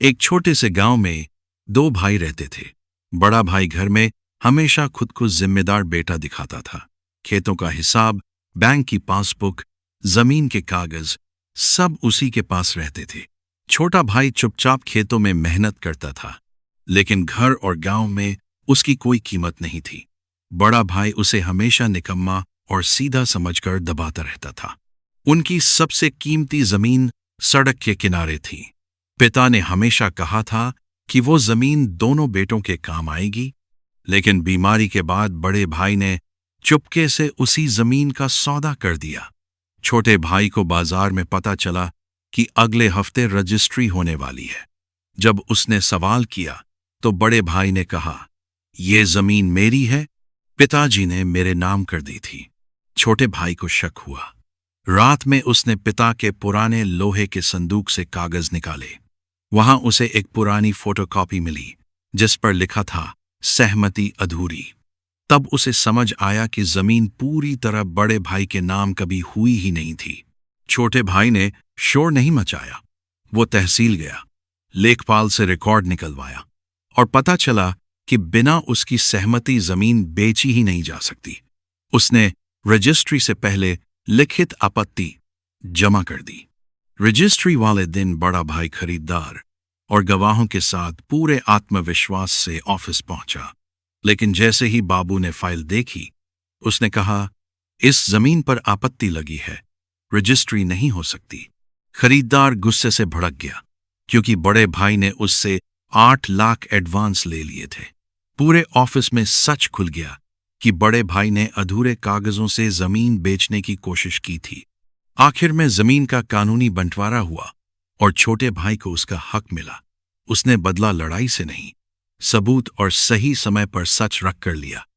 एक छोटे से गांव में दो भाई रहते थे। बड़ा भाई घर में हमेशा खुद को जिम्मेदार बेटा दिखाता था। खेतों का हिसाब, बैंक की पासबुक, जमीन के कागज सब उसी के पास रहते थे। छोटा भाई चुपचाप खेतों में मेहनत करता था, लेकिन घर और गांव में उसकी कोई कीमत नहीं थी। बड़ा भाई उसे हमेशा निकम्मा और सीधा समझकर दबाता रहता था। उनकी सबसे कीमती जमीन सड़क के किनारे थी। पिता ने हमेशा कहा था कि वो जमीन दोनों बेटों के काम आएगी, लेकिन बीमारी के बाद बड़े भाई ने चुपके से उसी जमीन का सौदा कर दिया। छोटे भाई को बाजार में पता चला कि अगले हफ्ते रजिस्ट्री होने वाली है। जब उसने सवाल किया तो बड़े भाई ने कहा, "ये जमीन मेरी है, पिताजी ने मेरे नाम कर दी थी।" छोटे भाई को शक हुआ। रात में उसने पिता के पुराने लोहे के संदूक से कागज निकाले। वहां उसे एक पुरानी फोटोकॉपी मिली जिस पर लिखा था, "सहमति अधूरी।" तब उसे समझ आया कि जमीन पूरी तरह बड़े भाई के नाम कभी हुई ही नहीं थी। छोटे भाई ने शोर नहीं मचाया। वो तहसील गया, लेखपाल से रिकॉर्ड निकलवाया और पता चला कि बिना उसकी सहमति जमीन बेची ही नहीं जा सकती। उसने रजिस्ट्री से पहले लिखित आपत्ति जमा कर दी। रजिस्ट्री वाले दिन बड़ा भाई खरीदार और गवाहों के साथ पूरे आत्मविश्वास से ऑफिस पहुंचा, लेकिन जैसे ही बाबू ने फाइल देखी, उसने कहा, "इस जमीन पर आपत्ति लगी है, रजिस्ट्री नहीं हो सकती।" खरीदार गुस्से से भड़क गया, क्योंकि बड़े भाई ने उससे 8 लाख एडवांस ले लिए थे। पूरे ऑफिस में सच खुल गया कि बड़े भाई ने अधूरे कागजों से जमीन बेचने की कोशिश की थी। आखिर में जमीन का कानूनी बंटवारा हुआ और छोटे भाई को उसका हक मिला। उसने बदला लड़ाई से नहीं, सबूत और सही समय पर सच रख कर लिया।